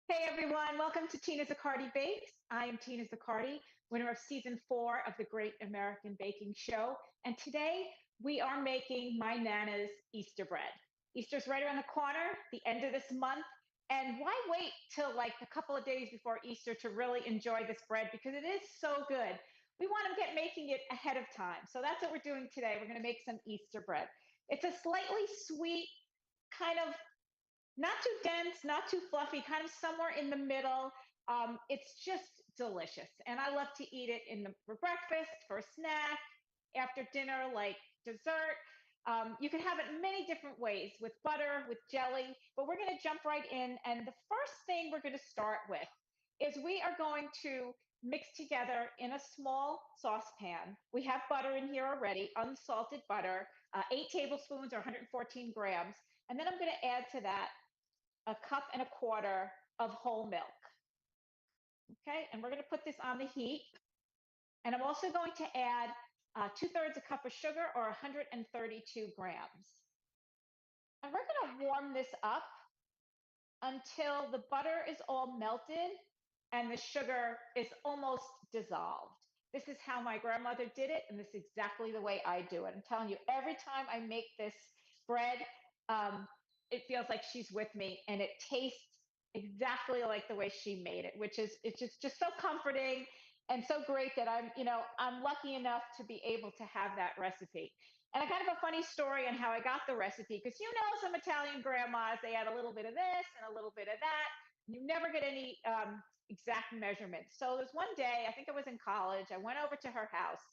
Hey everyone, welcome to Tina Zaccardi Bakes. I am Tina Zaccardi, winner of season 4 of the Great American Baking Show. And today we are making my Nana's Easter bread. Easter's right around the corner, the end of this month. And why wait till like a couple of days before Easter to really enjoy this bread? Because it is so good. We want to get making it ahead of time. So that's what we're doing today. We're going to make some Easter bread. It's a slightly sweet, kind of not too dense, not too fluffy, kind of somewhere in the middle. It's just delicious. And I love to eat it for breakfast, for a snack, after dinner, like dessert. You can have it many different ways with butter, with jelly, but we're going to jump right in. And the first thing we're going to start with is we are going to mix together in a small saucepan. We have butter in here already, unsalted butter, 8 tablespoons or 114 grams. And then I'm going to add to that a cup and a quarter of whole milk. Okay, and we're going to put this on the heat. And I'm also going to add 2/3 a cup of sugar or 132 grams. And we're going to warm this up until the butter is all melted and the sugar is almost dissolved. This is how my grandmother did it, and this is exactly the way I do it. I'm telling you, every time I make this bread, um, it feels like she's with me, and it tastes exactly like the way she made it, which is it's just so comforting and so great that I'm lucky enough to be able to have that recipe. And I kind of a funny story on how I got the recipe because some Italian grandmas, they add a little bit of this and a little bit of that. You never get any exact measurements. So there's one day, I think I was in college, I went over to her house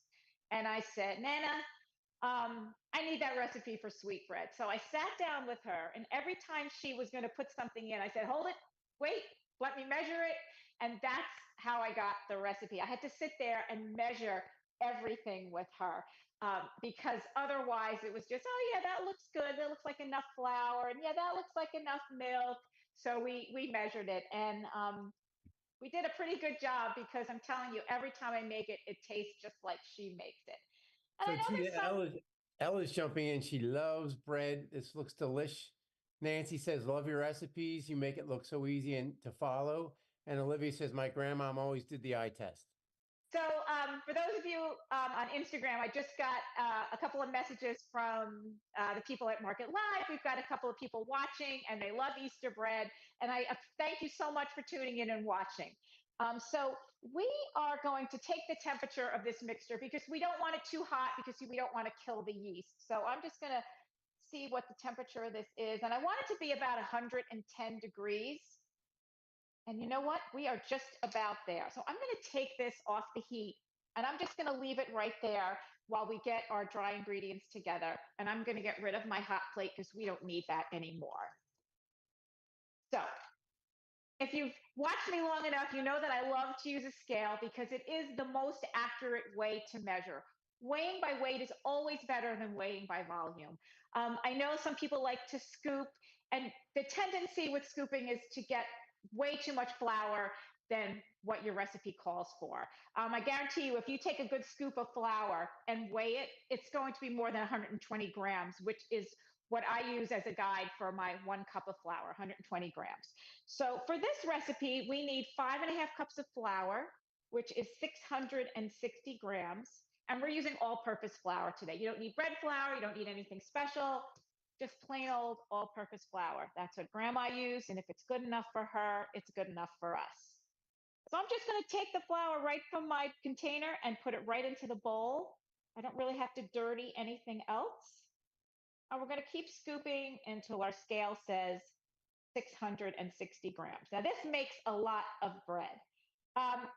and I said, Nana, I need that recipe for sweetbread. So I sat down with her, and every time she was going to put something in, I said, hold it, wait, let me measure it. And that's how I got the recipe. I had to sit there and measure everything with her because otherwise it was just, oh, yeah, that looks good. That looks like enough flour. And yeah, that looks like enough milk. So we measured it. And we did a pretty good job because I'm telling you, every time I make it, it tastes just like she makes it. And I So know Tina, there's some. Ella's jumping in. She loves bread. This looks delish. Nancy says, "Love your recipes. You make it look so easy and to follow." And Olivia says, "My grandmom always did the eye test." So, for those of you on Instagram, I just got a couple of messages from the people at MARKET.live. We've got a couple of people watching, and they love Easter bread. And I thank you so much for tuning in and watching. So, we are going to take the temperature of this mixture because we don't want it too hot because we don't want to kill the yeast. So, I'm just going to see what the temperature of this is. And I want it to be about 110 degrees. And you know what? We are just about there. So I'm going to take this off the heat and I'm just going to leave it right there while we get our dry ingredients together. And I'm going to get rid of my hot plate because we don't need that anymore. So if you've watched me long enough, you know that I love to use a scale because it is the most accurate way to measure. Weighing by weight is always better than weighing by volume. I know some people like to scoop, and the tendency with scooping is to get way too much flour than what your recipe calls for. I guarantee you, if you take a good scoop of flour and weigh it, it's going to be more than 120 grams, which is what I use as a guide for my 1 cup of flour, 120 grams. So for this recipe, we need 5.5 cups of flour, which is 660 grams. And we're using all-purpose flour today. You don't need bread flour. You don't need anything special. Just plain old all-purpose flour. That's what grandma used. And if it's good enough for her, it's good enough for us. So I'm just going to take the flour right from my container and put it right into the bowl. I don't really have to dirty anything else. And we're going to keep scooping until our scale says 660 grams. Now, this makes a lot of bread.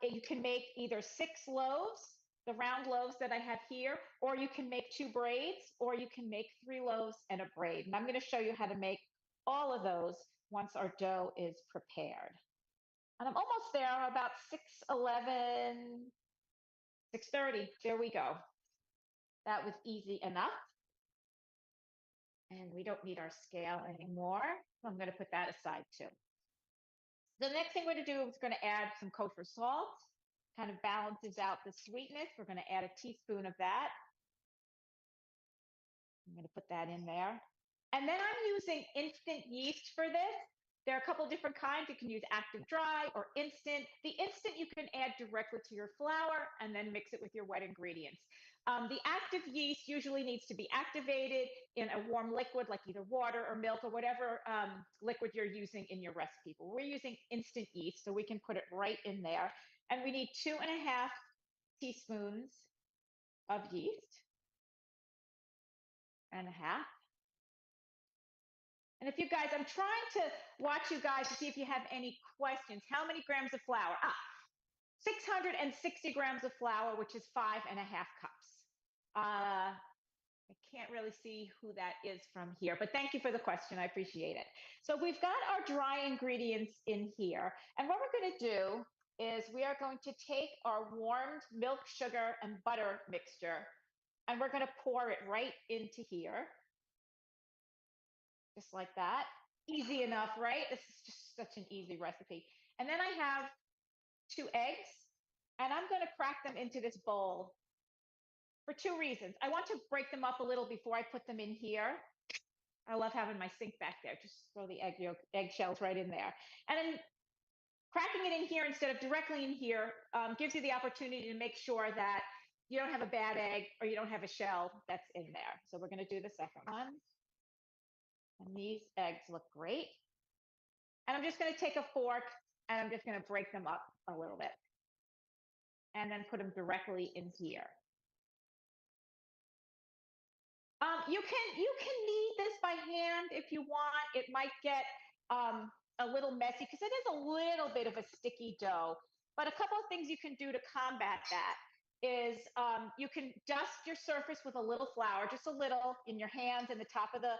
You can make either 6 loaves, the round loaves that I have here, or you can make 2 braids, or you can make 3 loaves and a braid. And I'm going to show you how to make all of those once our dough is prepared. And I'm almost there, about 6:11, 6:30. There we go. That was easy enough. And we don't need our scale anymore. So I'm going to put that aside too. The next thing we're going to do is going to add some kosher salt, kind of balances out the sweetness. We're going to add a teaspoon of that. I'm going to put that in there. And then I'm using instant yeast for this. There are a couple different kinds. You can use active dry or instant. The instant you can add directly to your flour and then mix it with your wet ingredients. The active yeast usually needs to be activated in a warm liquid like either water or milk or whatever liquid you're using in your recipe. But we're using instant yeast, so we can put it right in there. And we need 2.5 teaspoons of yeast and a half. And if you guys, I'm trying to watch you guys to see if you have any questions. How many grams of flour? 660 grams of flour, which is 5.5 cups. I can't really see who that is from here, but thank you for the question. I appreciate it. So we've got our dry ingredients in here. And what we're going to do is we are going to take our warmed milk, sugar, and butter mixture, and we're going to pour it right into here. Just like that. Easy enough, right? This is just such an easy recipe. And then I have 2 eggs, and I'm going to crack them into this bowl for 2 reasons. I want to break them up a little before I put them in here. I love having my sink back there. Just throw the eggshells right in there. And then cracking it in here instead of directly in here gives you the opportunity to make sure that you don't have a bad egg or you don't have a shell that's in there. So we're going to do the second one. And these eggs look great. And I'm just going to take a fork and I'm just going to break them up a little bit. And then put them directly in here. You can knead this by hand if you want. It might get a little messy because it is a little bit of a sticky dough. But a couple of things you can do to combat that is you can dust your surface with a little flour, just a little in your hands and the top of the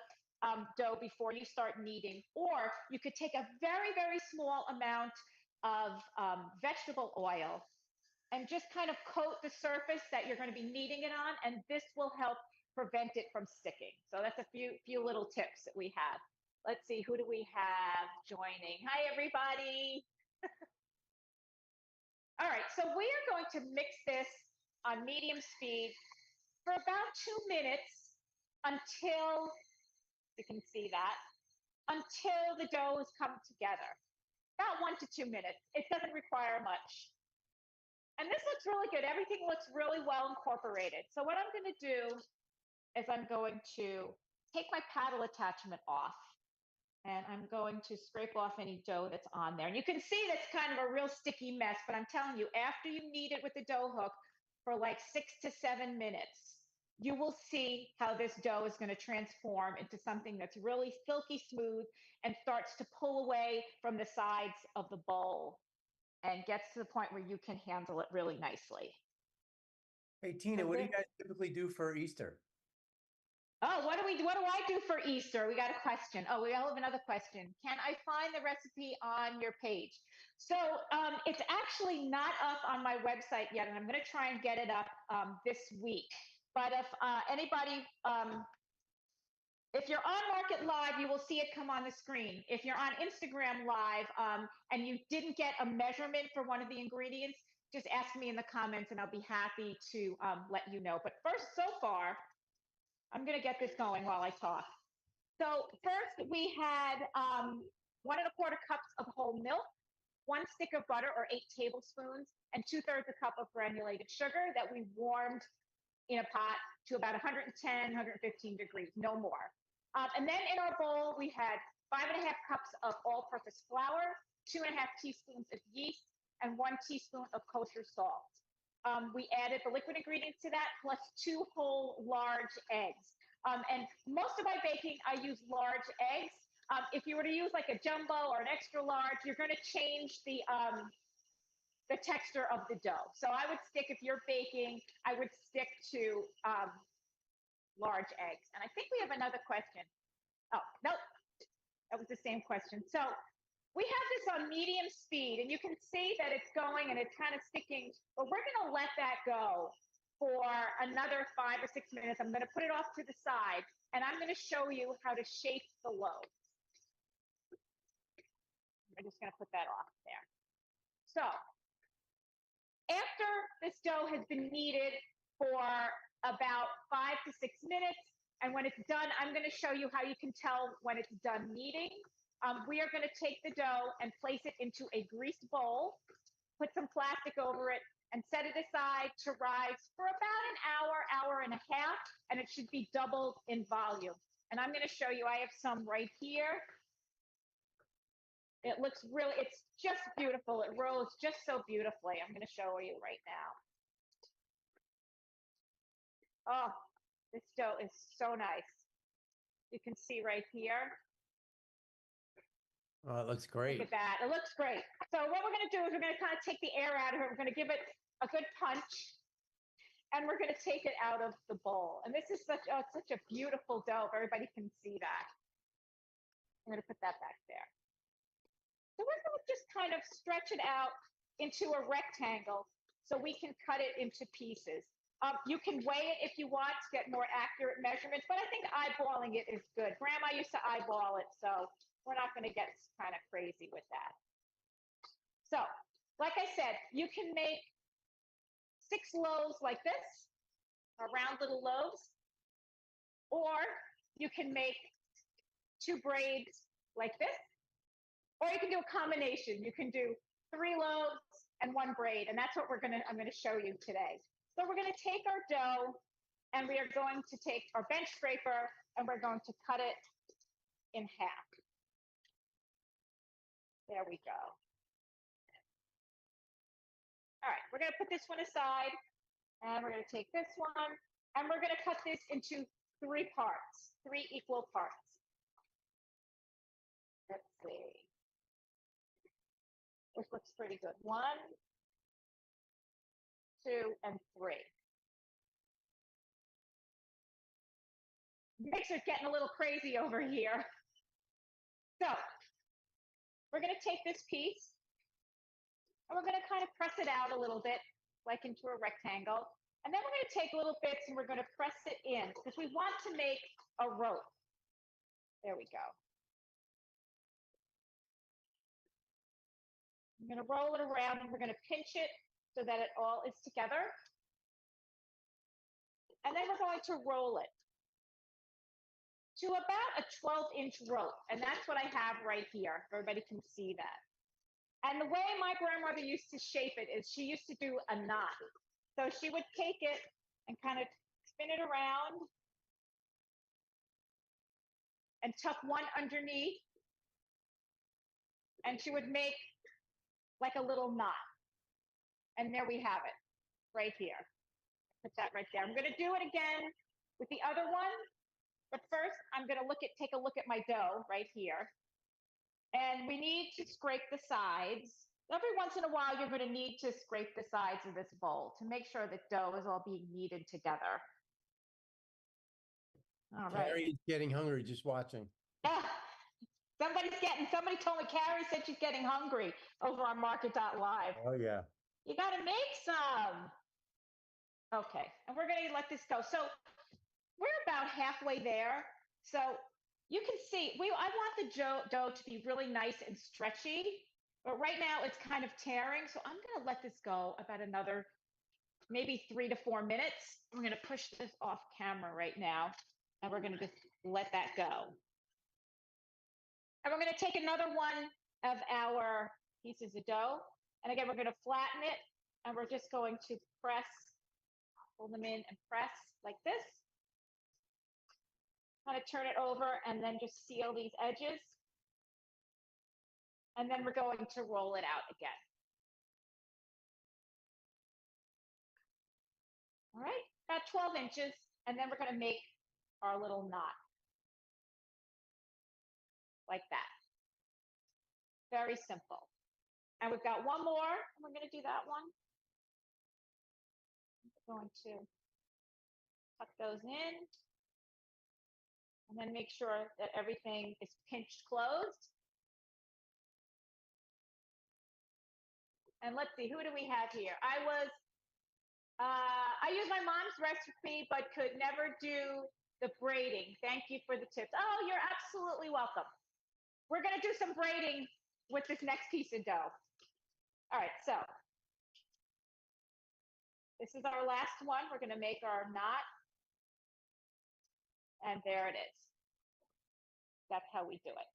dough before you start kneading. Or you could take a very, very small amount of vegetable oil and just kind of coat the surface that you're going to be kneading it on, and this will help prevent it from sticking. So that's a few little tips that we have. Let's see, who do we have joining? Hi, everybody. All right, so we are going to mix this on medium speed for about 2 minutes until, you can see that, until the dough has come together. About 1 to 2 minutes. It doesn't require much. And this looks really good. Everything looks really well incorporated. So what I'm going to do is I'm going to take my paddle attachment off. And I'm going to scrape off any dough that's on there. And you can see that's kind of a real sticky mess. But I'm telling you, after you knead it with the dough hook for like 6 to 7 minutes, you will see how this dough is going to transform into something that's really silky smooth and starts to pull away from the sides of the bowl and gets to the point where you can handle it really nicely. Hey, Tina, what do you guys typically do for Easter? Oh, what do I do for Easter? We got a question. Oh, we all have another question. Can I find the recipe on your page? So it's actually not up on my website yet, and I'm going to try and get it up this week. But if anybody, if you're on MARKET.live, you will see it come on the screen. If you're on Instagram Live and you didn't get a measurement for one of the ingredients, just ask me in the comments and I'll be happy to let you know. But first, so far, I'm going to get this going while I talk. So first, we had 1 1/4 cups of whole milk, 1 stick of butter or 8 tablespoons, and 2/3 a cup of granulated sugar that we warmed in a pot to about 110, 115 degrees, no more. And then in our bowl, we had 5.5 cups of all-purpose flour, 2.5 teaspoons of yeast, and 1 teaspoon of kosher salt. We added the liquid ingredients to that, plus 2 whole large eggs. And most of my baking, I use large eggs. If you were to use like a jumbo or an extra large, you're going to change the texture of the dough. So I would stick, if you're baking, I would stick to large eggs. And I think we have another question. Oh, no, that was the same question. So we have this on medium speed, and you can see that it's going and it's kind of sticking, but we're going to let that go for another 5 or 6 minutes. I'm going to put it off to the side, and I'm going to show you how to shape the loaf. I'm just going to put that off there. So after this dough has been kneaded for about 5 to 6 minutes, and when it's done, I'm going to show you how you can tell when it's done kneading. We are going to take the dough and place it into a greased bowl, put some plastic over it, and set it aside to rise for about an hour, hour and a half, and it should be doubled in volume. And I'm going to show you, I have some right here. It looks really, it's just beautiful. It rolls just so beautifully. I'm going to show you right now. Oh, this dough is so nice. You can see right here. Oh, it looks great. Look at that. It looks great. So what we're going to do is we're going to kind of take the air out of it. We're going to give it a good punch, and we're going to take it out of the bowl. And this is such a beautiful dough. If everybody can see that. I'm going to put that back there. So we're going to just kind of stretch it out into a rectangle so we can cut it into pieces. You can weigh it if you want to get more accurate measurements, but I think eyeballing it is good. Grandma used to eyeball it, so we're not going to get kind of crazy with that. So, like I said, you can make 6 loaves like this, or round little loaves, or you can make 2 braids like this, or you can do a combination. You can do 3 loaves and 1 braid, and that's what I'm going to show you today. So we're going to take our dough, and we are going to take our bench scraper, and we're going to cut it in half. There we go. All right, we're going to put this one aside, and we're going to take this one, and we're going to cut this into 3 parts, 3 equal parts. Let's see. This looks pretty good. 1, 2, and 3. Mixer's getting a little crazy over here. So we're going to take this piece, and we're going to kind of press it out a little bit, like into a rectangle. And then we're going to take little bits, and we're going to press it in, because we want to make a rope. There we go. I'm going to roll it around, and we're going to pinch it so that it all is together. And then we're going to roll it to about a 12-inch rope. And that's what I have right here. Everybody can see that. And the way my grandmother used to shape it is she used to do a knot. So she would take it and kind of spin it around and tuck one underneath. And she would make like a little knot. And there we have it, right here. Put that right there. I'm going to do it again with the other one. But first, I'm going to take a look at my dough right here. And we need to scrape the sides. Every once in a while, you're going to need to scrape the sides of this bowl to make sure that dough is all being kneaded together. All right. Carrie's getting hungry just watching. Somebody told me Carrie said she's getting hungry over on MARKET.live. Oh, yeah. You got to make some. Okay. And we're going to let this go. So we're about halfway there. So you can see, I want the dough to be really nice and stretchy, but right now it's kind of tearing. So I'm going to let this go about another maybe 3 to 4 minutes. I'm going to push this off camera right now, and we're going to just let that go. And we're going to take another one of our pieces of dough. And again, we're going to flatten it, and we're just going to pull them in and press like this. Kind of turn it over and then just seal these edges. And then we're going to roll it out again. All right, about 12 inches. And then we're going to make our little knot. Like that. Very simple. And we've got one more, and we're going to do that one. I'm going to tuck those in. And then make sure that everything is pinched closed. And let's see, who do we have here? I used my mom's recipe, but could never do the braiding. Thank you for the tips. Oh, you're absolutely welcome. We're going to do some braiding with this next piece of dough. All right, so this is our last one. We're going to make our knot. And there it is. That's how we do it.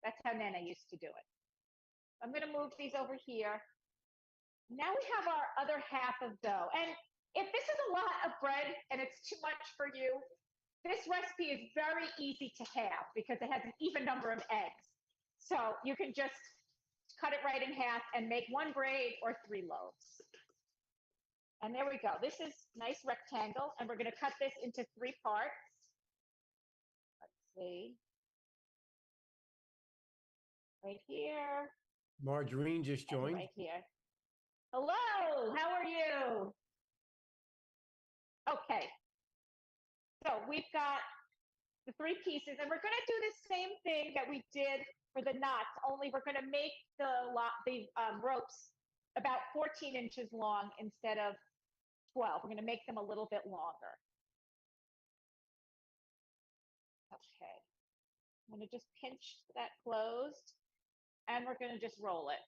That's how Nana used to do it. I'm going to move these over here. Now we have our other half of dough. And if this is a lot of bread and it's too much for you, this recipe is very easy to have because it has an even number of eggs. So you can just cut it right in half and make one braid or 3 loaves. And there we go. This is nice rectangle, and we're going to cut this into 3 parts. Let's see. Right here. Margarine just joined. Right here. Hello, how are you? Okay. So we've got the 3 pieces, and we're going to do the same thing that we did for the knots, only we're going to make the ropes about 14 inches long instead of 12. We're going to make them a little bit longer. Okay. I'm going to just pinch that closed, and we're going to just roll it.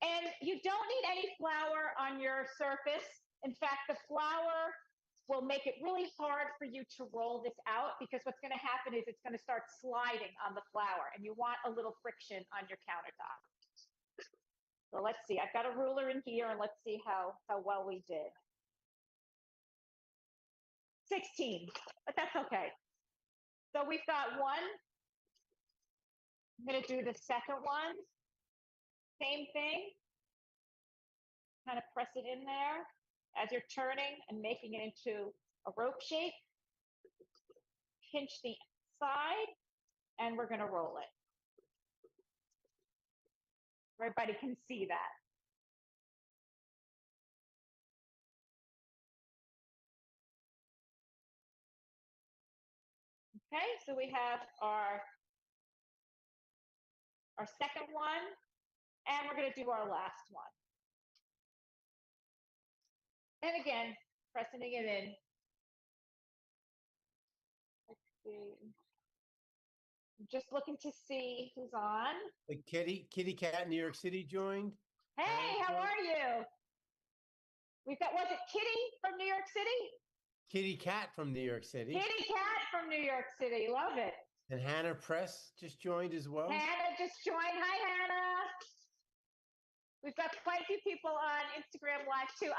And you don't need any flour on your surface. In fact, the flour will make it really hard for you to roll this out because what's going to happen is it's going to start sliding on the flour, and you want a little friction on your countertop. So let's see. I've got a ruler in here, and let's see how well we did. 16, but that's okay. So we've got one. I'm going to do the second one. Same thing. Kind of press it in there as you're turning and making it into a rope shape. Pinch the side, and we're going to roll it. Everybody can see that. Okay, so we have our second one, and we're going to do our last one. And again, pressing it in. Let's see. I'm just looking to see who's on. The kitty cat in New York City joined. Hey, how are you? We've got, was it Kitty from New York City? Kitty cat from New York City. Kitty cat from New York City. Love it. And Hannah Press just joined as well. Hannah just joined. Hi, Hannah. We've got quite a few people on Instagram Live too.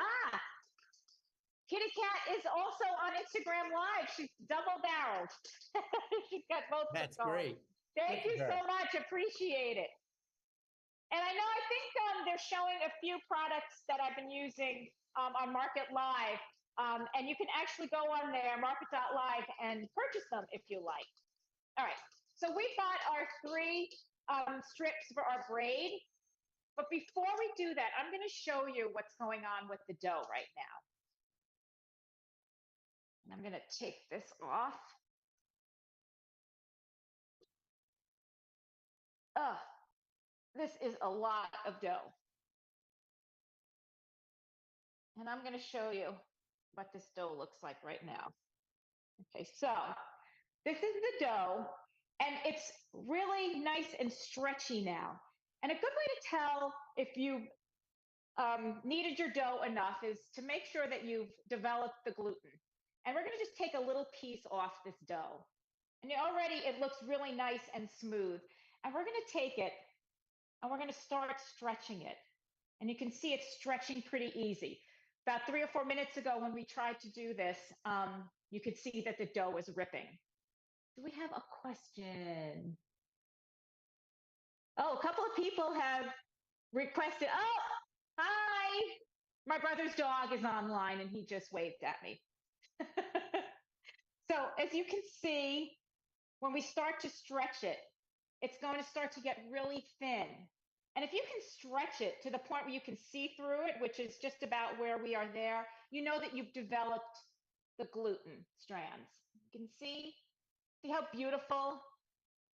Kitty Cat is also on Instagram Live. She's double-barreled. She's got both. That's great. Thank you so much. Appreciate it. And I know, I think they're showing a few products that I've been using on MARKET.live. And you can actually go on there, MARKET.live, and purchase them if you like. All right. So we've got our 3 strips for our braid. But before we do that, I'm going to show you what's going on with the dough right now. And I'm going to take this off. This is a lot of dough. And I'm going to show you what this dough looks like right now. Okay, so this is the dough, and it's really nice and stretchy now. And a good way to tell if you kneaded your dough enough is to make sure that you've developed the gluten. And we're going to just take a little piece off this dough. And already it looks really nice and smooth. And we're going to take it and we're going to start stretching it. And you can see it's stretching pretty easy. About 3 or 4 minutes ago when we tried to do this, you could see that the dough was ripping. Do we have a question? Oh, a couple of people have requested. Oh, hi. My brother's dog is online and he just waved at me. So as you can see, when we start to stretch it, it's going to start to get really thin. And if you can stretch it to the point where you can see through it, which is just about where we are there, you know that you've developed the gluten strands. You can see how beautiful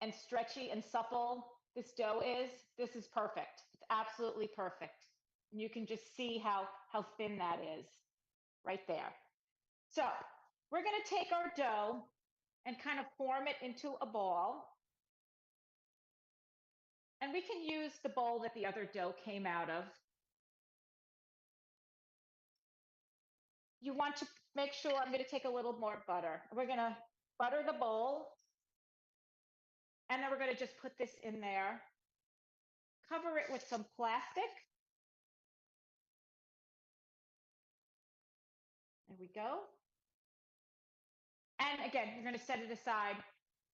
and stretchy and supple this dough is. This is perfect. It's absolutely perfect. And you can just see how thin that is right there. So we're going to take our dough and kind of form it into a ball. And we can use the bowl that the other dough came out of. You want to make sure, I'm going to take a little more butter. We're going to butter the bowl. And then we're going to just put this in there, cover it with some plastic. There we go. And again, you're going to set it aside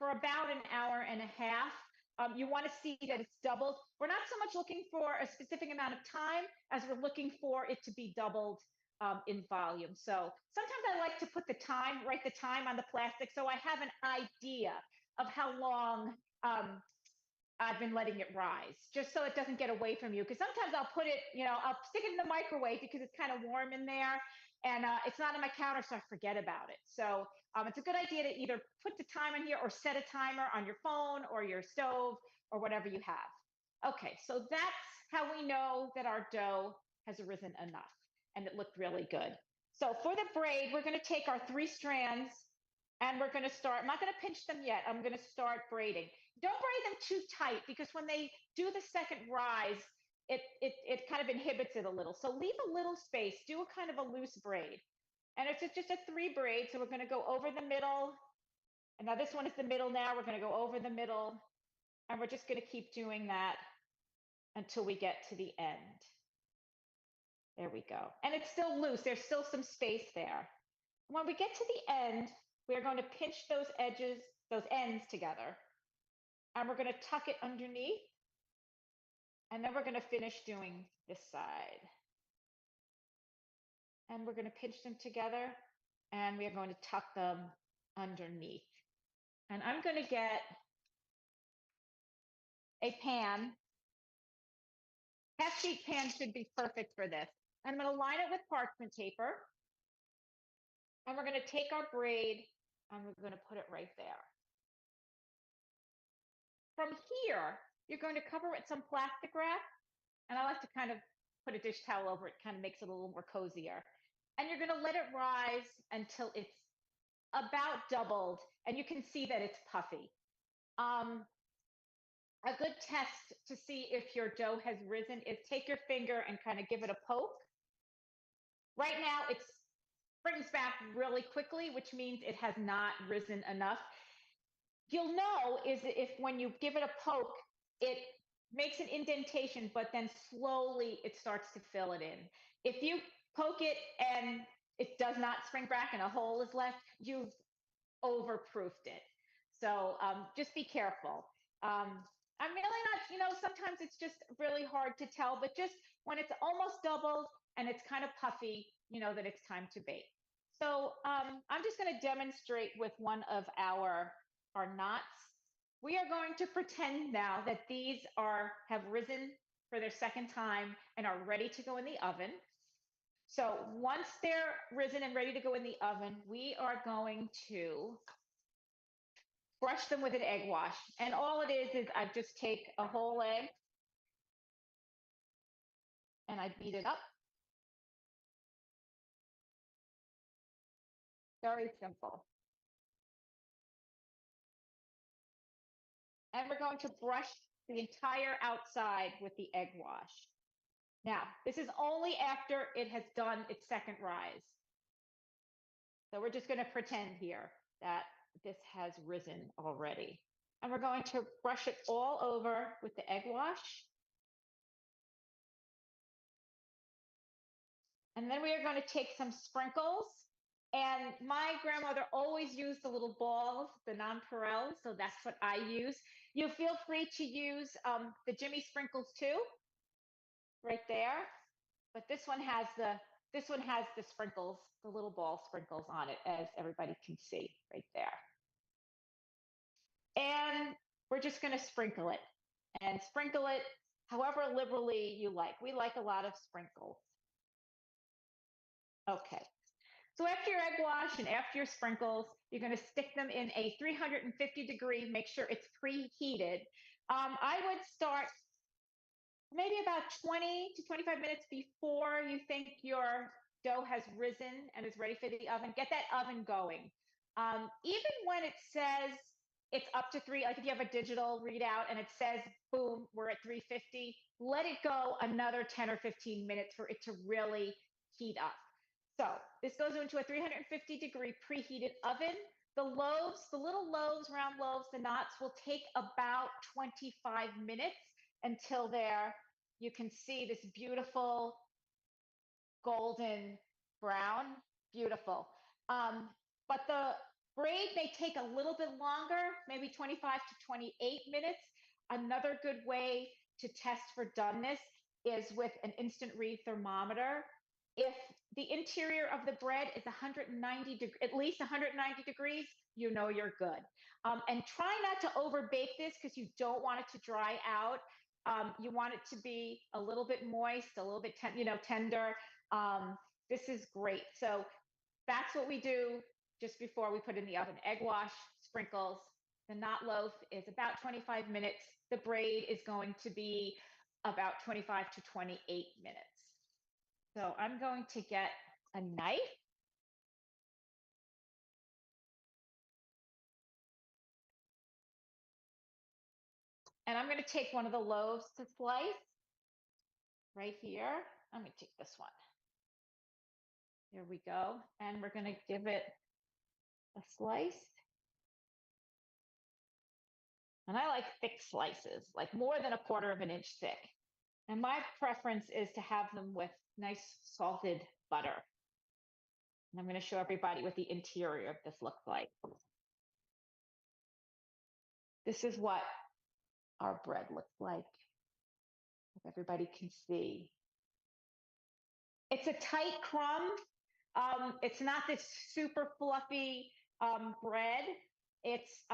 for about an hour and a half. You want to see that it's doubled. We're not so much looking for a specific amount of time as we're looking for it to be doubled in volume. So sometimes I like to put the time, write the time on the plastic so I have an idea of how long I've been letting it rise, just so it doesn't get away from you. Because sometimes I'll put it, I'll stick it in the microwave because it's kind of warm in there, and it's not on my counter, so I forget about it. So it's a good idea to either put the time in here or set a timer on your phone or your stove or whatever you have. Okay, so that's how we know that our dough has risen enough and it looked really good. So for the braid, we're going to take our 3 strands and we're going to start. I'm not going to pinch them yet. I'm going to start braiding. Don't braid them too tight because when they do the second rise, it kind of inhibits it a little. So leave a little space. Do a kind of a loose braid. And it's just a 3 braid. So we're going to go over the middle. And now this one is the middle now. We're going to go over the middle. And we're just going to keep doing that until we get to the end. There we go. And it's still loose. There's still some space there. When we get to the end, we're going to pinch those edges, those ends together. And we're going to tuck it underneath. And then we're going to finish doing this side. And we're going to pinch them together. And we are going to tuck them underneath. And I'm going to get a pan. Half sheet pan should be perfect for this. I'm going to line it with parchment paper. And we're going to take our braid and we're going to put it right there. From here, you're going to cover it with some plastic wrap. And I like to kind of put a dish towel over it, kind of makes it a little more cozier. And you're going to let it rise until it's about doubled. And you can see that it's puffy. A good test to see if your dough has risen is take your finger and kind of give it a poke. Right now, it springs back really quickly, which means it has not risen enough. You'll know is if when you give it a poke, it makes an indentation, but then slowly it starts to fill it in. If you poke it and it does not spring back and a hole is left, you've overproofed it. So just be careful. I'm really not, sometimes it's just really hard to tell, but just when it's almost doubled and it's kind of puffy, you know that it's time to bake. So I'm just going to demonstrate with one of our knots. We are going to pretend now that these have risen for their second time and are ready to go in the oven. So once they're risen and ready to go in the oven, we are going to brush them with an egg wash. And all it is I just take a whole egg and I beat it up. Very simple. And we're going to brush the entire outside with the egg wash. Now, this is only after it has done its second rise. So we're just going to pretend here that this has risen already. And we're going to brush it all over with the egg wash. And then we are going to take some sprinkles. And my grandmother always used the little balls, the nonpareils, so that's what I use. You feel free to use the Jimmy sprinkles too, right there. But this one has the sprinkles, the little ball sprinkles on it, as everybody can see right there. And we're just going to sprinkle it and sprinkle it however liberally you like. We like a lot of sprinkles. Okay. So after your egg wash and after your sprinkles, you're going to stick them in a 350-degree, make sure it's preheated. I would start maybe about 20 to 25 minutes before you think your dough has risen and is ready for the oven. Get that oven going. Even when it says it's up to 3, like if you have a digital readout and it says, boom, we're at 350, let it go another 10 or 15 minutes for it to really heat up. So this goes into a 350-degree preheated oven The loaves, the little loaves, round loaves, the knots will take about 25 minutes until you can see this beautiful golden brown. Beautiful. But the braid may take a little bit longer, maybe 25 to 28 minutes. Another good way to test for doneness is with an instant read thermometer. If the interior of the bread is 190 at least 190 degrees, you know you're good. And try not to over bake this because you don't want it to dry out. You want it to be a little bit moist, a little bit tender. This is great. So that's what we do just before we put in the oven. Egg wash, sprinkles. The knot loaf is about 25 minutes. The braid is going to be about 25 to 28 minutes. So I'm going to get a knife. And I'm going to take one of the loaves to slice right here. I'm going to take this one. Here we go. And we're going to give it a slice. And I like thick slices, like more than 1/4 of an inch thick. And my preference is to have them with nice salted butter. And I'm going to show everybody what the interior of this looks like. This is what our bread looks like, if everybody can see. It's a tight crumb. It's not this super fluffy bread. It's,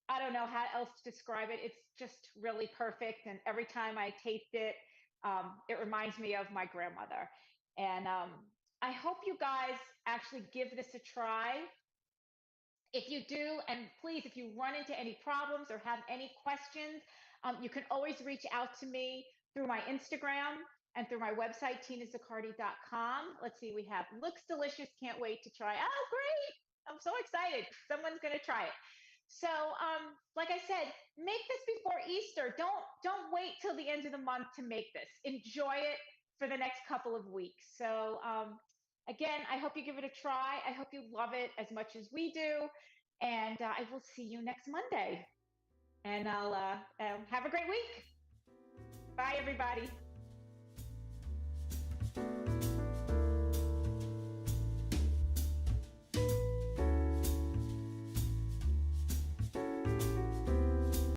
I don't know how else to describe it. It's just really perfect. And every time I taste it, it reminds me of my grandmother. And I hope you guys actually give this a try. If you do, and please, if you run into any problems or have any questions, you can always reach out to me through my Instagram and through my website, tinazaccardi.com. Let's see, we have looks delicious, can't wait to try. Oh, great. I'm so excited. Someone's going to try it. So, like I said, make this before Easter. Don't wait till the end of the month to make this. Enjoy it for the next couple of weeks. So, again, I hope you give it a try. I hope you love it as much as we do. And I will see you next Monday. And I'll have a great week. Bye, everybody.